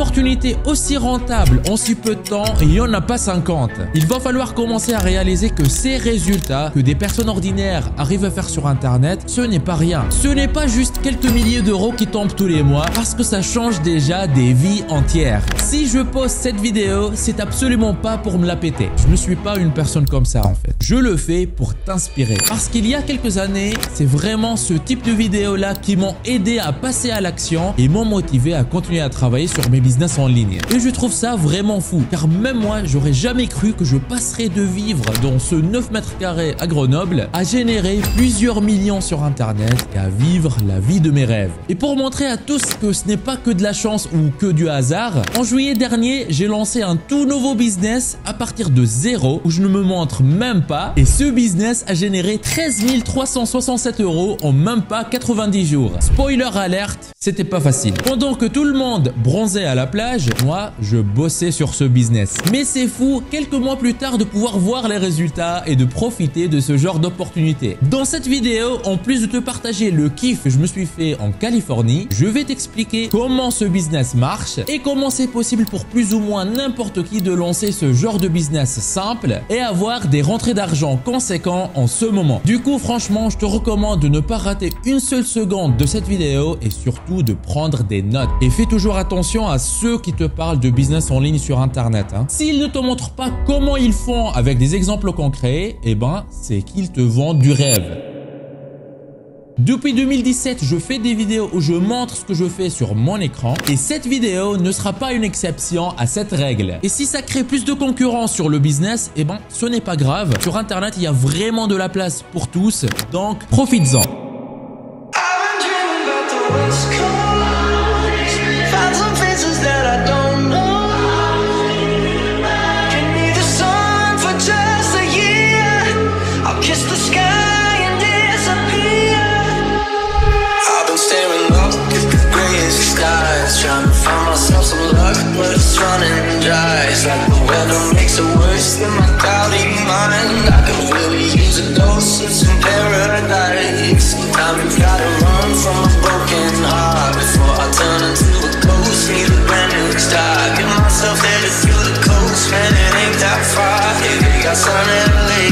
opportunité aussi rentable en si peu de temps, il n'y en a pas 50. Il va falloir commencer à réaliser que ces résultats que des personnes ordinaires arrivent à faire sur Internet, ce n'est pas rien. Ce n'est pas juste quelques milliers d'euros qui tombent tous les mois parce que ça change déjà des vies entières. Si je poste cette vidéo, c'est absolument pas pour me la péter. Je ne suis pas une personne comme ça en fait. Je le fais pour t'inspirer. Parce qu'il y a quelques années, c'est vraiment ce type de vidéos là qui m'ont aidé à passer à l'action et m'ont motivé à continuer à travailler sur mes business en ligne. Et je trouve ça vraiment fou car même moi, j'aurais jamais cru que je passerais de vivre dans ce 9 mètres carrés à Grenoble à générer plusieurs millions sur Internet et à vivre la vie de mes rêves. Et pour montrer à tous que ce n'est pas que de la chance ou que du hasard, en juillet dernier, j'ai lancé un tout nouveau business à partir de zéro où je ne me montre même pas et ce business a généré 13 367 € en même pas 90 jours. Spoiler alerte, c'était pas facile. Pendant que tout le monde bronzait à la plage, moi, je bossais sur ce business. Mais c'est fou, quelques mois plus tard, de pouvoir voir les résultats et de profiter de ce genre d'opportunité. Dans cette vidéo, en plus de te partager le kiff que je me suis fait en Californie, je vais t'expliquer comment ce business marche et comment c'est possible pour plus ou moins n'importe qui de lancer ce genre de business simple et avoir des rentrées d'argent conséquents en ce moment. Du coup, franchement, je te recommande de ne pas rater une seule seconde de cette vidéo et surtout de prendre des notes. Et fais toujours attention à ceux qui te parlent de business en ligne sur Internet. S'ils ne te montrent pas comment ils font avec des exemples concrets, eh ben, c'est qu'ils te vendent du rêve. Depuis 2017, je fais des vidéos où je montre ce que je fais sur mon écran et cette vidéo ne sera pas une exception à cette règle. Et si ça crée plus de concurrence sur le business, eh ben, ce n'est pas grave. Sur Internet, il y a vraiment de la place pour tous, donc profites-en. Trying to find myself some luck, but it's running dry. It's like the weather makes it worse than my cloudy mind. I could really use a dose of some paradise. Sometimes you gotta run from a broken heart before I turn into a ghost. Need a brand new start. Get myself headed through the coast, man, it ain't that far. Yeah, they got sun in LA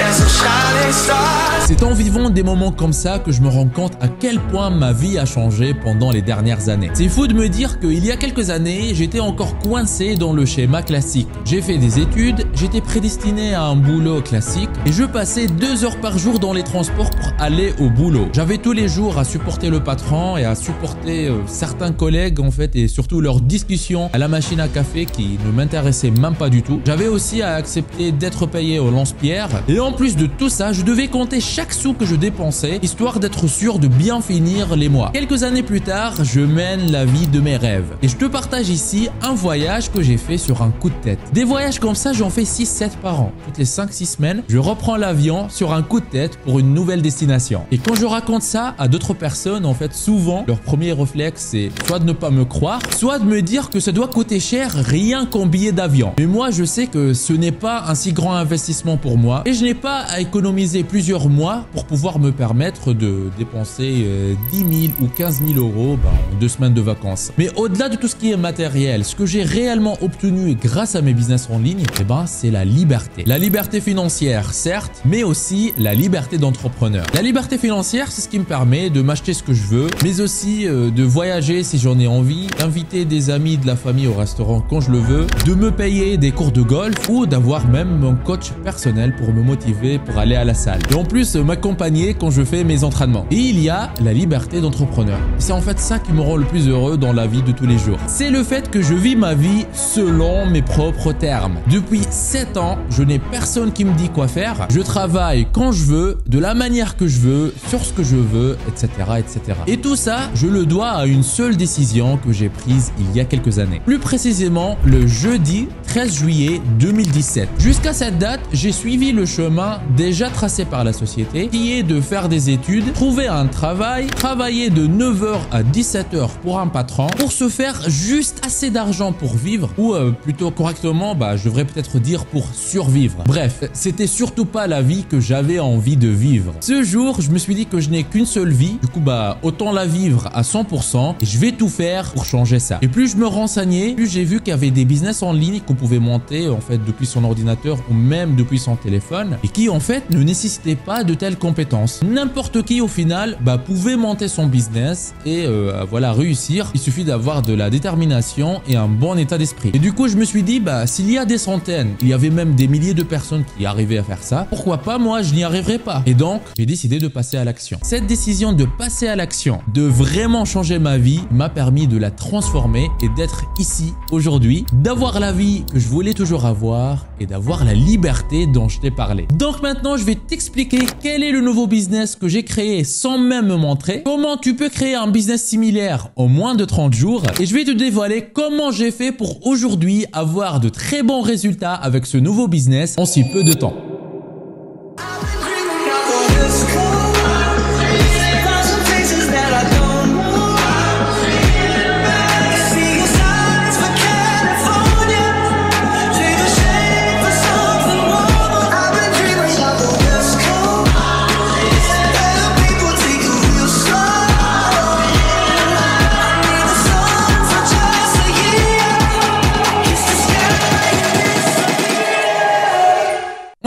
and some shining stars. C'est en vivant des moments comme ça que je me rends compte à quel point ma vie a changé pendant les dernières années. C'est fou de me dire qu'il y a quelques années, j'étais encore coincé dans le schéma classique. J'ai fait des études, j'étais prédestiné à un boulot classique et je passais 2 heures par jour dans les transports pour aller au boulot. J'avais tous les jours à supporter le patron et à supporter certains collègues en fait et surtout leurs discussions à la machine à café qui ne m'intéressaient même pas du tout. J'avais aussi à accepter d'être payé au lance-pierre et en plus de tout ça, je devais compter chaque sou que je dépensais, histoire d'être sûr de bien finir les mois. Quelques années plus tard, je mène la vie de mes rêves. Et je te partage ici un voyage que j'ai fait sur un coup de tête. Des voyages comme ça, j'en fais 6-7 par an. Toutes les 5-6 semaines, je reprends l'avion sur un coup de tête pour une nouvelle destination. Et quand je raconte ça à d'autres personnes, en fait, souvent, leur premier réflexe, c'est soit de ne pas me croire, soit de me dire que ça doit coûter cher rien qu'en billet d'avion. Mais moi, je sais que ce n'est pas un si grand investissement pour moi et je n'ai pas à économiser plusieurs mois pour pouvoir me permettre de dépenser 10 000 ou 15 000 € en 2 semaines de vacances. Mais au-delà de tout ce qui est matériel, ce que j'ai réellement obtenu grâce à mes business en ligne, eh ben, c'est la liberté. La liberté financière, certes, mais aussi la liberté d'entrepreneur. La liberté financière, c'est ce qui me permet de m'acheter ce que je veux, mais aussi de voyager si j'en ai envie, d'inviter des amis, de la famille au restaurant quand je le veux, de me payer des cours de golf ou d'avoir même mon coach personnel pour me motiver pour aller à la salle. Et en plus, m'accompagner quand je fais mes entraînements. Et il y a la liberté d'entrepreneur. C'est en fait ça qui me rend le plus heureux dans la vie de tous les jours. C'est le fait que je vis ma vie selon mes propres termes. Depuis 7 ans, je n'ai personne qui me dit quoi faire. Je travaille quand je veux, de la manière que je veux, sur ce que je veux, etc., etc. Et tout ça, je le dois à une seule décision que j'ai prise il y a quelques années. Plus précisément, le jeudi 13 juillet 2017. Jusqu'à cette date, j'ai suivi le chemin déjà tracé par la société société qui est de faire des études, trouver un travail, travailler de 9h à 17h pour un patron pour se faire juste assez d'argent pour vivre ou plutôt correctement, je devrais peut-être dire pour survivre. Bref, c'était surtout pas la vie que j'avais envie de vivre. Ce jour, je me suis dit que je n'ai qu'une seule vie. Du coup, autant la vivre à 100% et je vais tout faire pour changer ça. Et plus je me renseignais, plus j'ai vu qu'il y avait des business en ligne qu'on pouvait monter en fait depuis son ordinateur ou même depuis son téléphone et qui en fait ne nécessitaient pas de telles compétences. N'importe qui au final pouvait monter son business et voilà, réussir. Il suffit d'avoir de la détermination et un bon état d'esprit. Et du coup, je me suis dit, s'il y a des centaines, il y avait même des milliers de personnes qui arrivaient à faire ça, pourquoi pas moi, je n'y arriverai pas. Et donc, j'ai décidé de passer à l'action. Cette décision de passer à l'action, de vraiment changer ma vie, m'a permis de la transformer et d'être ici aujourd'hui, d'avoir la vie que je voulais toujours avoir et d'avoir la liberté dont je t'ai parlé. Donc maintenant, je vais t'expliquer quel est le nouveau business que j'ai créé sans même me montrer, comment tu peux créer un business similaire en moins de 30 jours et je vais te dévoiler comment j'ai fait pour aujourd'hui avoir de très bons résultats avec ce nouveau business en si peu de temps.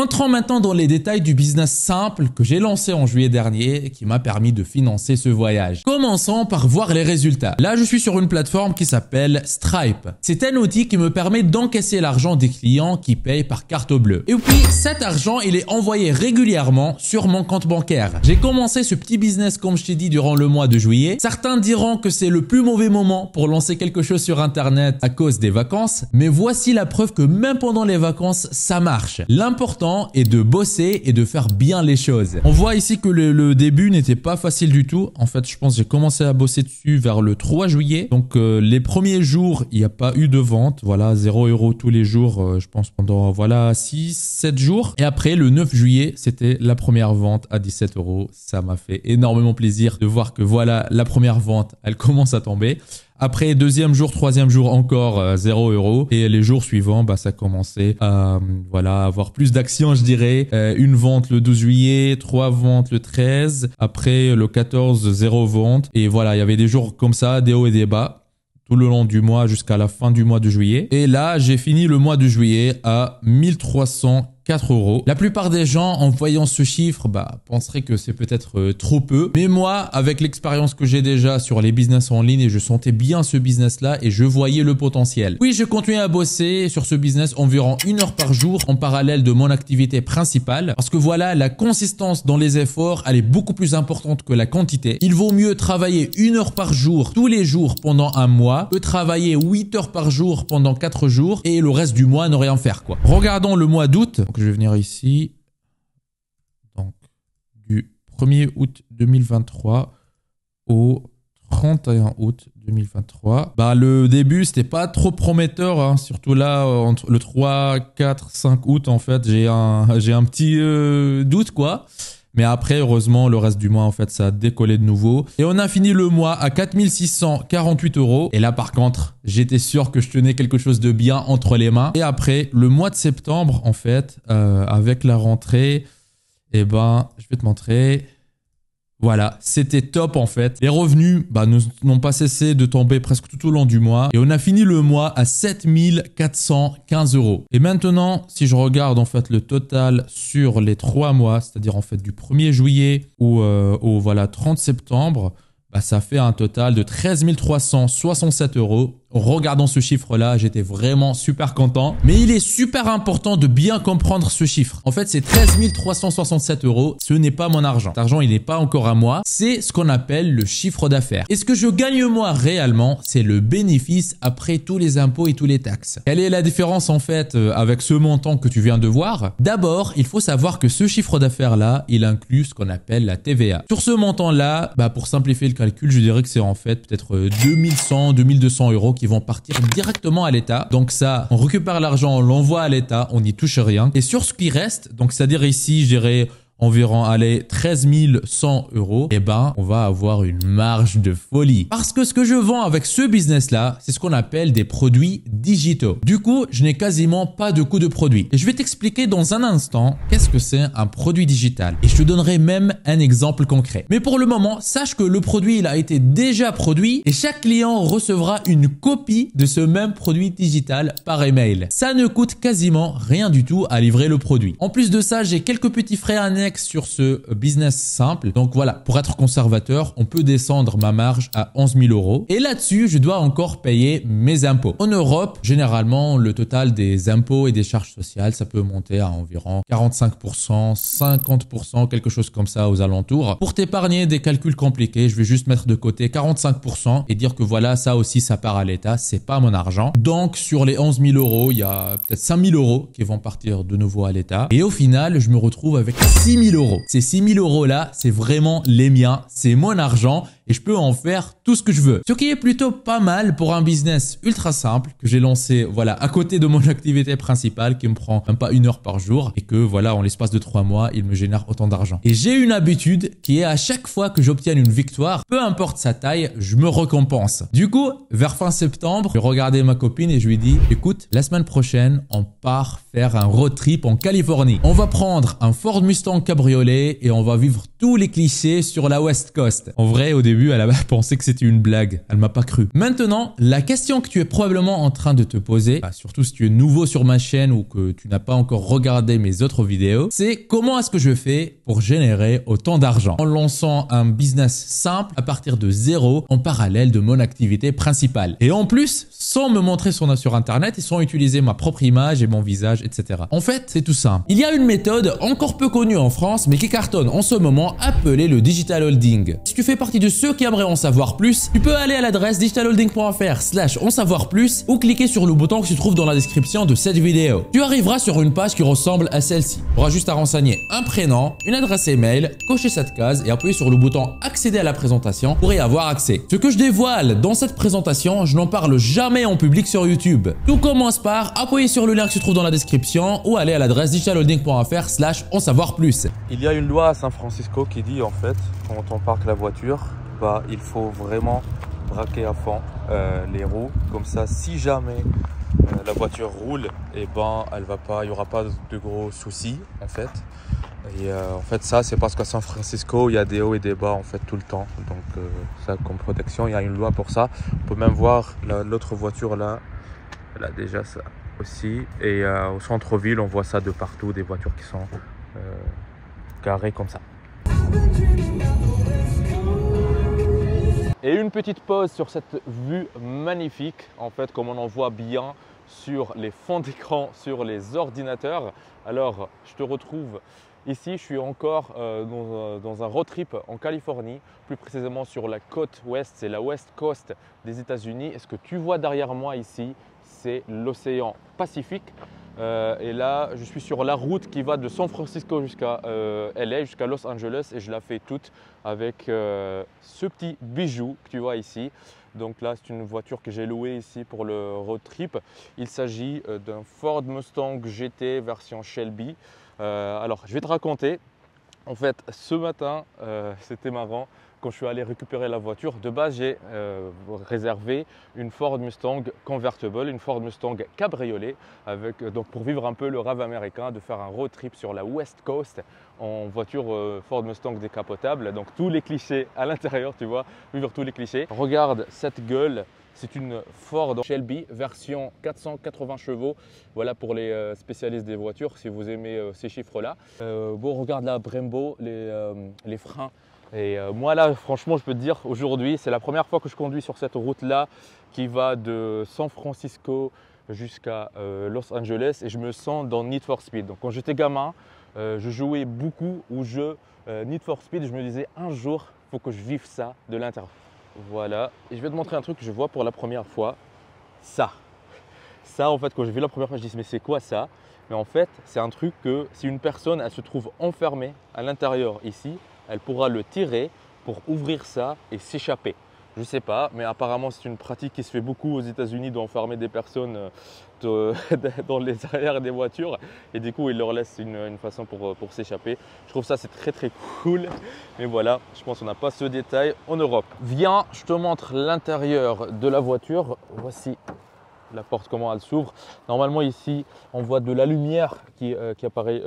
Entrons maintenant dans les détails du business simple que j'ai lancé en juillet dernier et qui m'a permis de financer ce voyage. Commençons par voir les résultats. Là, je suis sur une plateforme qui s'appelle Stripe. C'est un outil qui me permet d'encaisser l'argent des clients qui payent par carte bleue. Et puis, cet argent, il est envoyé régulièrement sur mon compte bancaire. J'ai commencé ce petit business, comme je t'ai dit, durant le mois de juillet. Certains diront que c'est le plus mauvais moment pour lancer quelque chose sur Internet à cause des vacances. Mais voici la preuve que même pendant les vacances, ça marche. L'important est de bosser et de faire bien les choses. On voit ici que le début n'était pas facile du tout. En fait, je pense que j'ai commencé à bosser dessus vers le 3 juillet. Donc, les premiers jours, il n'y a pas eu de vente. Voilà, 0 € tous les jours, je pense pendant, 6-7 jours. Et après, le 9 juillet, c'était la première vente à 17 €. Ça m'a fait énormément plaisir de voir que voilà, la première vente, elle commence à tomber. Après, deuxième jour, troisième jour, encore 0 €. Et les jours suivants, ça commençait à avoir plus d'actions, je dirais. Une vente le 12 juillet, 3 ventes le 13. Après, le 14, 0 vente. Et voilà, il y avait des jours comme ça, des hauts et des bas, tout le long du mois jusqu'à la fin du mois de juillet. Et là, j'ai fini le mois de juillet à 1304 €. La plupart des gens, en voyant ce chiffre, penseraient que c'est peut-être trop peu. Mais moi, avec l'expérience que j'ai déjà sur les business en ligne, et je sentais bien ce business-là et je voyais le potentiel. Oui, je continuais à bosser sur ce business environ 1 heure par jour en parallèle de mon activité principale. Parce que voilà, la consistance dans les efforts, elle est beaucoup plus importante que la quantité. Il vaut mieux travailler 1 heure par jour tous les jours pendant un mois que travailler 8 heures par jour pendant 4 jours et le reste du mois ne rien faire, quoi. Regardons le mois d'août. Je vais venir ici, donc du 1er août 2023 au 31 août 2023. Le début, c'était pas trop prometteur, hein. Surtout là, entre le 3, 4, 5 août, en fait, j'ai un petit doute, quoi. Mais après, heureusement, le reste du mois, en fait, ça a décollé de nouveau. Et on a fini le mois à 4648 €. Et là, par contre, j'étais sûr que je tenais quelque chose de bien entre les mains. Et après, le mois de septembre, en fait, avec la rentrée, je vais te montrer. Voilà, c'était top en fait. Les revenus n'ont pas cessé de tomber presque tout au long du mois. Et on a fini le mois à 7415 €. Et maintenant, si je regarde en fait le total sur les 3 mois, c'est-à-dire en fait du 1er juillet au 30 septembre, ça fait un total de 13 367 €. En regardant ce chiffre-là, j'étais vraiment super content. Mais il est super important de bien comprendre ce chiffre. En fait, c'est 13 367 €. Ce n'est pas mon argent. Cet argent, il n'est pas encore à moi. C'est ce qu'on appelle le chiffre d'affaires. Et ce que je gagne moi réellement, c'est le bénéfice après tous les impôts et tous les taxes. Quelle est la différence en fait avec ce montant que tu viens de voir? D'abord, il faut savoir que ce chiffre d'affaires-là, il inclut ce qu'on appelle la TVA. Sur ce montant-là, pour simplifier le calcul, je dirais que c'est en fait peut-être 2100, 2200 € qui vont partir directement à l'État. Donc ça, on récupère l'argent, on l'envoie à l'État, on n'y touche rien. Et sur ce qui reste, donc c'est-à-dire ici, je dirais environ allez 13 100 €, eh ben on va avoir une marge de folie. Parce que ce que je vends avec ce business là, c'est ce qu'on appelle des produits digitaux. Du coup, je n'ai quasiment pas de coût de produit. Et je vais t'expliquer dans un instant qu'est-ce que c'est un produit digital. Et je te donnerai même un exemple concret. Mais pour le moment, sache que le produit il a été déjà produit et chaque client recevra une copie de ce même produit digital par email. Ça ne coûte quasiment rien du tout à livrer le produit. En plus de ça, j'ai quelques petits frais annexes sur ce business simple. Donc voilà, pour être conservateur, on peut descendre ma marge à 11 000 €. Et là-dessus, je dois encore payer mes impôts. En Europe, généralement, le total des impôts et des charges sociales, ça peut monter à environ 45%, 50%, quelque chose comme ça aux alentours. Pour t'épargner des calculs compliqués, je vais juste mettre de côté 45% et dire que voilà, ça aussi, ça part à l'État, c'est pas mon argent. Donc, sur les 11 000 €, il y a peut-être 5 000 € qui vont partir de nouveau à l'État. Et au final, je me retrouve avec 6 000 €. Ces 6 000 € là, c'est vraiment les miens, c'est mon argent et je peux en faire tout ce que je veux. Ce qui est plutôt pas mal pour un business ultra simple que j'ai lancé voilà à côté de mon activité principale qui me prend même pas 1 heure par jour et que voilà en l'espace de 3 mois, il me génère autant d'argent. Et j'ai une habitude qui est à chaque fois que j'obtiens une victoire, peu importe sa taille, je me récompense. Du coup, vers fin septembre, j'ai regardé ma copine et je lui ai dit écoute, la semaine prochaine, on part faire un road trip en Californie. On va prendre un Ford Mustang cabriolet et on va vivre tous les clichés sur la West Coast. En vrai, au début, elle a pensé que c'était une blague. Elle m'a pas cru. Maintenant, la question que tu es probablement en train de te poser, surtout si tu es nouveau sur ma chaîne ou que tu n'as pas encore regardé mes autres vidéos, c'est comment est-ce que je fais pour générer autant d'argent en lançant un business simple à partir de zéro en parallèle de mon activité principale. Et en plus, sans me montrer sur Internet et sans utiliser ma propre image et mon visage, etc. En fait, c'est tout simple. Il y a une méthode encore peu connue en France, mais qui cartonne en ce moment, appelée le digital holding. Si tu fais partie de ceux qui aimeraient en savoir plus, tu peux aller à l'adresse digitalholding.fr/en savoir plus ou cliquer sur le bouton qui se trouve dans la description de cette vidéo. Tu arriveras sur une page qui ressemble à celle-ci. Tu auras juste à renseigner un prénom, une adresse email, cocher cette case et appuyer sur le bouton accéder à la présentation pour y avoir accès. Ce que je dévoile dans cette présentation, je n'en parle jamais en public sur YouTube. Tout commence par appuyer sur le lien qui se trouve dans la description ou aller à l'adresse digitalholding.fr/en savoir plus. Il y a une loi à San Francisco qui dit en fait, quand on parque la voiture, il faut vraiment braquer à fond les roues. Comme ça, si jamais la voiture roule, et il n'y aura pas de gros soucis en fait. Et en fait, ça, c'est parce qu'à San Francisco, il y a des hauts et des bas en fait tout le temps. Donc ça, comme protection, il y a une loi pour ça. On peut même voir l'autre voiture là, elle a déjà ça aussi. Et au centre-ville, on voit ça de partout, des voitures qui sont garées comme ça. Et une petite pause sur cette vue magnifique, en fait, comme on en voit bien sur les fonds d'écran, sur les ordinateurs. Alors, je te retrouve ici, je suis encore dans un road trip en Californie, plus précisément sur la côte ouest, c'est la West Coast des États-Unis. Et ce que tu vois derrière moi ici, c'est l'océan Pacifique. Et là, je suis sur la route qui va de San Francisco jusqu'à LA, jusqu'à Los Angeles, et je la fais toute avec ce petit bijou que tu vois ici. Donc là, c'est une voiture que j'ai louée ici pour le road trip. Il s'agit d'un Ford Mustang GT version Shelby. Alors, je vais te raconter. En fait, ce matin, c'était marrant. Quand je suis allé récupérer la voiture, de base, j'ai réservé une Ford Mustang convertible, une Ford Mustang cabriolet, donc pour vivre un peu le rêve américain de faire un road trip sur la West Coast en voiture Ford Mustang décapotable. Donc tous les clichés à l'intérieur, tu vois, vivre tous les clichés. Regarde cette gueule. C'est une Ford Shelby version 480 chevaux. Voilà pour les spécialistes des voitures, si vous aimez ces chiffres-là. Bon, regarde là, Brembo, les freins. Et moi là, franchement, je peux te dire, aujourd'hui, c'est la première fois que je conduis sur cette route-là qui va de San Francisco jusqu'à Los Angeles et je me sens dans Need for Speed. Donc quand j'étais gamin, je jouais beaucoup au jeu Need for Speed. Je me disais, un jour, il faut que je vive ça de l'intérieur. Voilà, et je vais te montrer un truc que je vois pour la première fois. Ça, en fait, quand j'ai vu la première fois, je dis mais c'est quoi ça? Mais en fait, c'est un truc que si une personne, elle se trouve enfermée à l'intérieur ici, elle pourra le tirer pour ouvrir ça et s'échapper. Je ne sais pas, mais apparemment c'est une pratique qui se fait beaucoup aux États-Unis d'enfermer des personnes dans les arrières des voitures et du coup ils leur laissent une façon pour s'échapper. Je trouve ça c'est très cool, mais voilà, je pense qu'on n'a pas ce détail en Europe. Viens, je te montre l'intérieur de la voiture. Voici la porte, comment elle s'ouvre. Normalement ici on voit de la lumière qui apparaît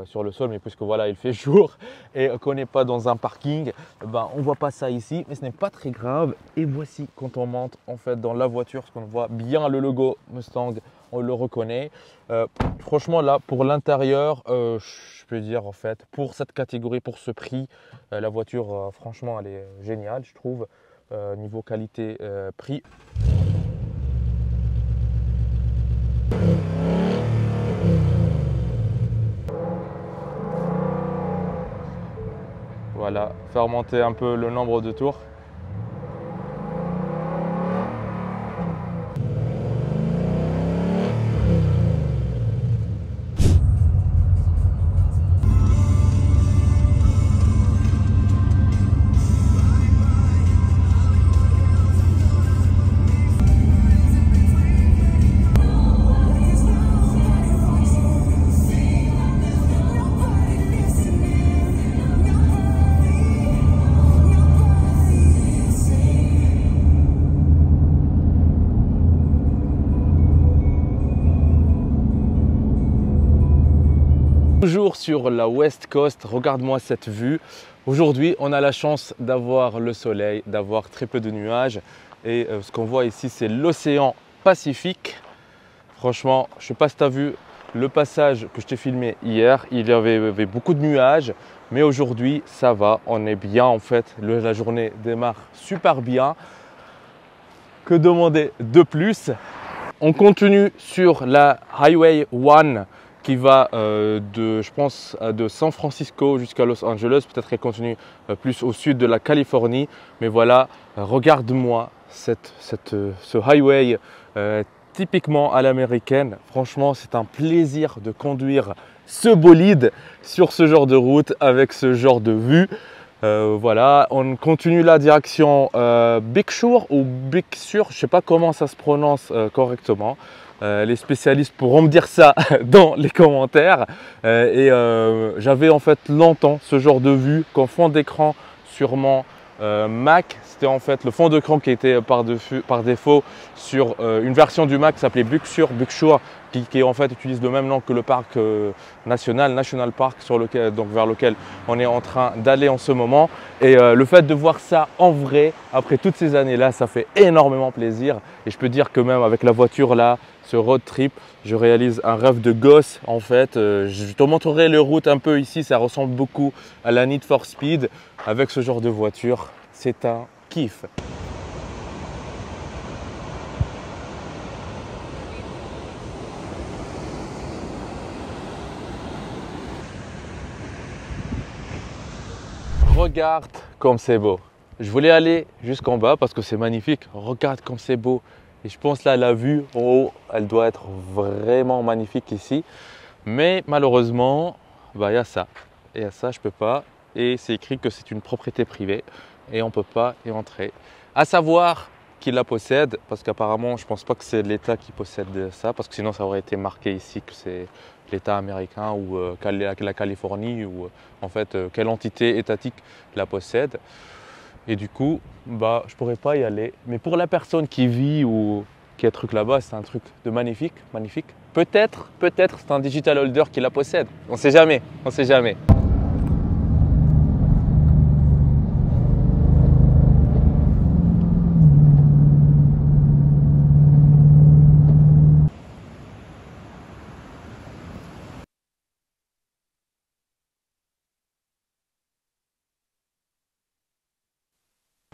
sur le sol, mais puisque voilà il fait jour et qu'on n'est pas dans un parking, ben, on ne voit pas ça ici, mais ce n'est pas très grave. Et voici quand on monte en fait dans la voiture, ce qu'on voit bien le logo Mustang, on le reconnaît. Franchement là pour l'intérieur, je peux dire en fait pour cette catégorie, pour ce prix, la voiture franchement elle est géniale je trouve, niveau qualité prix. Voilà, faire monter un peu le nombre de tours. Toujours sur la West Coast, regarde-moi cette vue. Aujourd'hui, on a la chance d'avoir le soleil, d'avoir très peu de nuages. Et ce qu'on voit ici, c'est l'océan Pacifique. Franchement, je ne sais pas si tu as vu le passage que je t'ai filmé hier. Il y avait beaucoup de nuages, mais aujourd'hui, ça va. On est bien en fait. La journée démarre super bien. Que demander de plus? On continue sur la Highway 1. Qui va je pense, de San Francisco jusqu'à Los Angeles. Peut-être qu'elle continue plus au sud de la Californie. Mais voilà, regarde-moi ce highway typiquement à l'américaine. Franchement, c'est un plaisir de conduire ce bolide sur ce genre de route avec ce genre de vue. Voilà, on continue la direction Big Sur ou Big Sur, je ne sais pas comment ça se prononce correctement. Les spécialistes pourront me dire ça dans les commentaires. J'avais en fait longtemps ce genre de vue qu'en fond d'écran sur mon Mac. C'était en fait le fond d'écran qui était par défaut sur une version du Mac qui s'appelait Big Sur, qui en fait utilise le même nom que le parc National Park vers lequel on est en train d'aller en ce moment. Et le fait de voir ça en vrai, après toutes ces années-là, ça fait énormément plaisir. Et je peux dire que même avec la voiture là, ce road trip, je réalise un rêve de gosse en fait. Je te montrerai les routes un peu ici, ça ressemble beaucoup à la Need for Speed. Avec ce genre de voiture, c'est un kiff. Regarde comme c'est beau. Je voulais aller jusqu'en bas parce que c'est magnifique. Regarde comme c'est beau. Et je pense là, la vue en haut, elle doit être vraiment magnifique ici. Mais malheureusement, bah, y a ça. Et à ça, je ne peux pas. Et c'est écrit que c'est une propriété privée et on ne peut pas y entrer. À savoir qui la possède, parce qu'apparemment, je ne pense pas que c'est l'État qui possède ça, parce que sinon, ça aurait été marqué ici que c'est l'État américain ou la Californie ou en fait quelle entité étatique la possède. Et du coup, bah, je ne pourrais pas y aller. Mais pour la personne qui vit ou qui a un truc là-bas, c'est un truc de magnifique. Peut-être c'est un digital holder qui la possède. On ne sait jamais, on ne sait jamais.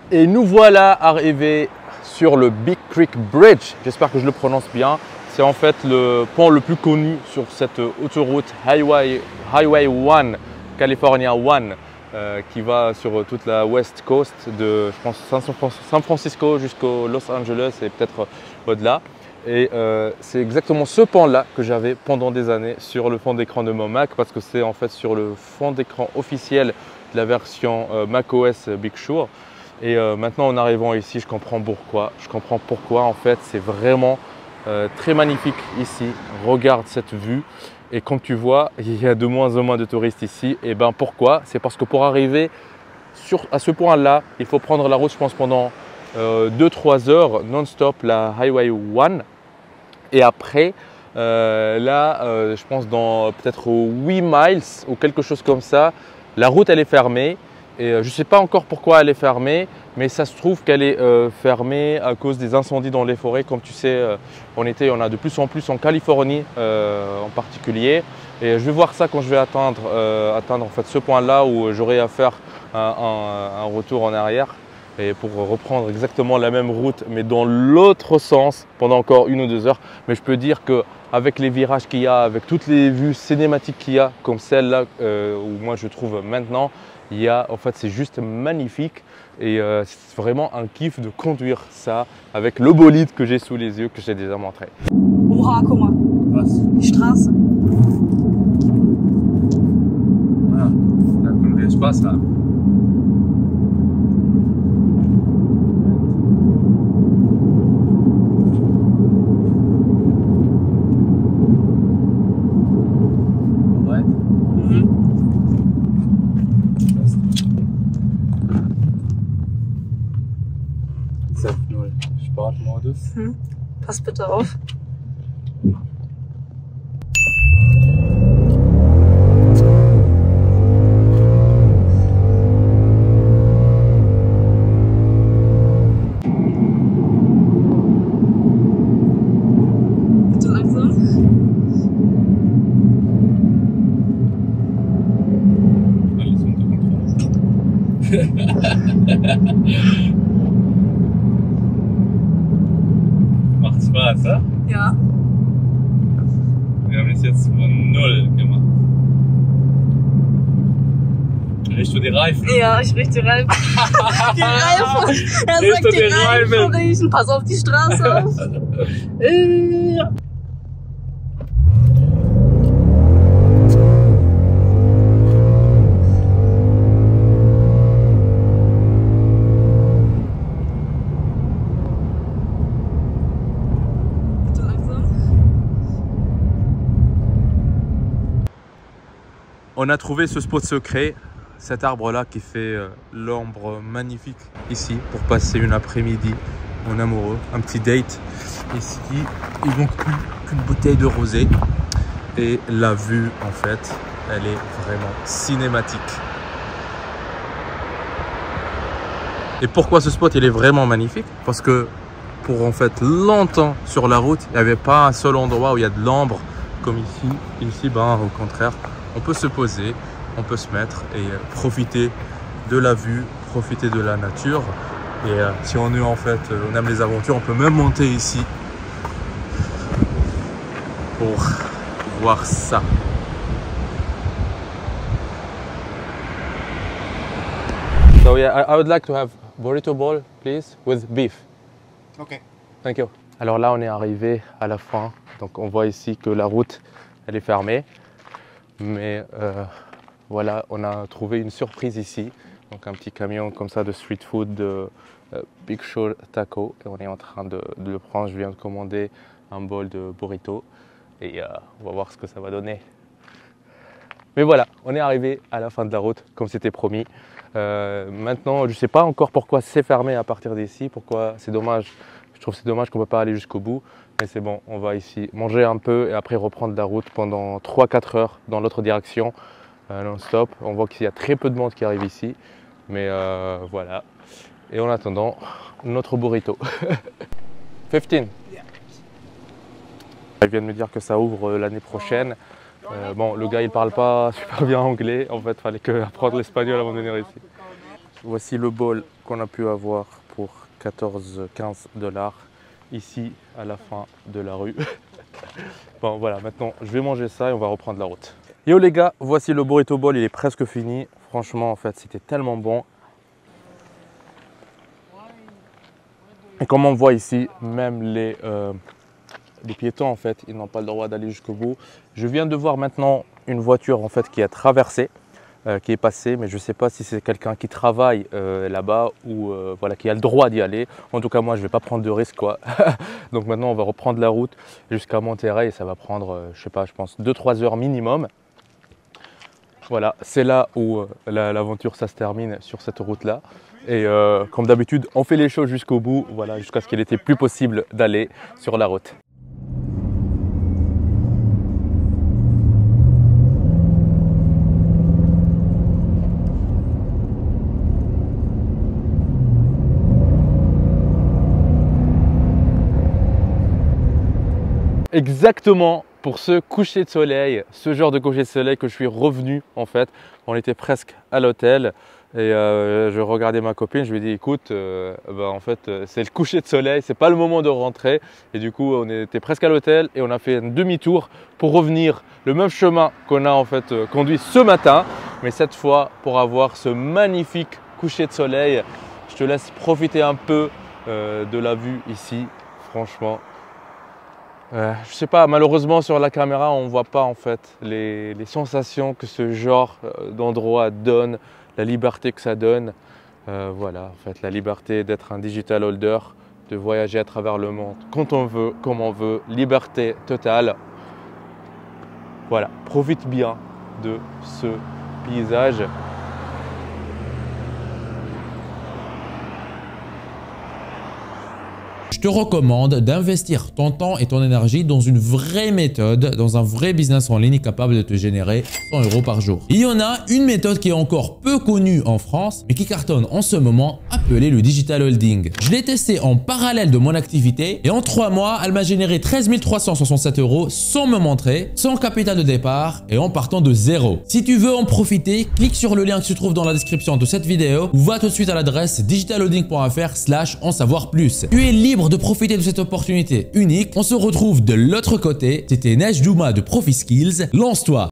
Et nous voilà arrivés sur le Big Creek Bridge. J'espère que je le prononce bien. C'est en fait le pont le plus connu sur cette autoroute Highway 1, California 1, qui va sur toute la West Coast de, je pense, San Francisco jusqu'au Los Angeles et peut-être au-delà. Et c'est exactement ce pont-là que j'avais pendant des années sur le fond d'écran de mon Mac, parce que c'est en fait sur le fond d'écran officiel de la version macOS Big Sur. Et maintenant en arrivant ici, je comprends pourquoi. Je comprends pourquoi en fait c'est vraiment très magnifique ici. Regarde cette vue. Et comme tu vois, il y a de moins en moins de touristes ici. Et ben pourquoi? C'est parce que pour arriver à ce point-là, il faut prendre la route, je pense, pendant 2-3 heures non-stop, la Highway 1. Et après, je pense dans peut-être 8 miles ou quelque chose comme ça, la route elle est fermée. Et je ne sais pas encore pourquoi elle est fermée, mais ça se trouve qu'elle est fermée à cause des incendies dans les forêts. Comme tu sais, en été, il y en a de plus en plus en Californie en particulier. Et je vais voir ça quand je vais atteindre en fait, ce point-là où j'aurai à faire un retour en arrière. Et pour reprendre exactement la même route, mais dans l'autre sens, pendant encore 1 ou 2 heures. Mais je peux dire qu'avec les virages qu'il y a, avec toutes les vues cinématiques qu'il y a, comme celle-là où moi je trouve maintenant, en fait, c'est juste magnifique et c'est vraiment un kiff de conduire ça avec le bolide que j'ai sous les yeux, que j'ai déjà montré. Oha, guck mal. Was? Die Straße. Ah, da können wir Spaß haben. Alright. Z0 Sportmodus. Pass bitte auf. Bitte langsam. Alles unter Kontrolle. Macht Spaß, ja? Ja. Wir haben es jetzt von 0 gemacht. Riechst du die Reifen? Ja, ich riech die Reifen. Die Reifen. Er Riechst sagt, du die die Reifen Reifen? riechen. Pass auf die Straße auf. Bitte langsam. On a trouvé ce spot secret, cet arbre-là qui fait l'ombre magnifique ici pour passer une après-midi en amoureux, un petit date. Ici, il manque plus qu'une bouteille de rosé et la vue en fait, elle est vraiment cinématique. Et pourquoi ce spot il est vraiment magnifique? Parce que pour en fait longtemps sur la route, il n'y avait pas un seul endroit où il y a de l'ombre comme ici. Ici, ben, au contraire, on peut se poser, on peut se mettre et profiter de la vue, profiter de la nature. Et si on est en fait, on aime les aventures, on peut même monter ici pour voir ça. So yeah, I would like to have burrito bowl, please, with beef. Okay. Thank you. Alors là, on est arrivé à la fin. Donc on voit ici que la route, elle est fermée. Mais voilà, on a trouvé une surprise ici. Donc un petit camion comme ça de street food de Big Show Taco. Et on est en train de le prendre. Je viens de commander un bol de burrito. Et on va voir ce que ça va donner. Mais voilà, on est arrivé à la fin de la route, comme c'était promis. Maintenant, je ne sais pas encore pourquoi c'est fermé à partir d'ici. Pourquoi c'est dommage. Je trouve que c'est dommage qu'on ne peut pas aller jusqu'au bout. Mais c'est bon, on va ici manger un peu et après reprendre la route pendant 3-4 heures dans l'autre direction, non-stop. On voit qu'il y a très peu de monde qui arrive ici. Mais voilà. Et en attendant, notre burrito. 15. Il vient de me dire que ça ouvre l'année prochaine. Bon, le gars il parle pas super bien anglais. En fait, il fallait que apprendre l'espagnol avant de venir ici. Voici le bol qu'on a pu avoir pour 14-15 $. Ici, à la fin de la rue. Bon, voilà, maintenant, je vais manger ça et on va reprendre la route. Yo les gars, voici le burrito bowl, il est presque fini. Franchement, en fait, c'était tellement bon. Et comme on voit ici, même les piétons, en fait, ils n'ont pas le droit d'aller jusqu'au bout. Je viens de voir maintenant une voiture, en fait, qui a traversé. qui est passé, mais je ne sais pas si c'est quelqu'un qui travaille là-bas ou voilà, qui a le droit d'y aller. En tout cas, moi, je ne vais pas prendre de risque, quoi. Donc maintenant, on va reprendre la route jusqu'à Monterrey et ça va prendre, je sais pas, je pense 2-3 heures minimum. Voilà, c'est là où l'aventure, ça se termine sur cette route-là. Et comme d'habitude, on fait les choses jusqu'au bout, voilà, jusqu'à ce qu'il n'était plus possible d'aller sur la route. Exactement pour ce coucher de soleil, ce genre de coucher de soleil que je suis revenu en fait. On était presque à l'hôtel et je regardais ma copine, je lui ai dit écoute, en fait c'est le coucher de soleil, c'est pas le moment de rentrer. Et du coup on était presque à l'hôtel et on a fait un demi-tour pour revenir le même chemin qu'on a en fait conduit ce matin. Mais cette fois pour avoir ce magnifique coucher de soleil. Je te laisse profiter un peu de la vue ici, franchement. Je sais pas, malheureusement sur la caméra on voit pas en fait les sensations que ce genre d'endroit donne, la liberté que ça donne. Voilà, en fait la liberté d'être un digital holder, de voyager à travers le monde quand on veut, comme on veut, liberté totale. Voilà, profite bien de ce paysage. Je te recommande d'investir ton temps et ton énergie dans une vraie méthode, dans un vrai business en ligne capable de te générer 100 € par jour. Il y en a une méthode qui est encore peu connue en France, mais qui cartonne en ce moment, appelée le digital holding. Je l'ai testé en parallèle de mon activité et en 3 mois, elle m'a généré 13 367 € sans me montrer, sans capital de départ et en partant de zéro. Si tu veux en profiter, clique sur le lien qui se trouve dans la description de cette vidéo ou va tout de suite à l'adresse digitalholding.fr/en savoir plus. Tu es libre de profiter de cette opportunité unique. On se retrouve de l'autre côté. C'était Neige Douma de Profi Skills. Lance-toi!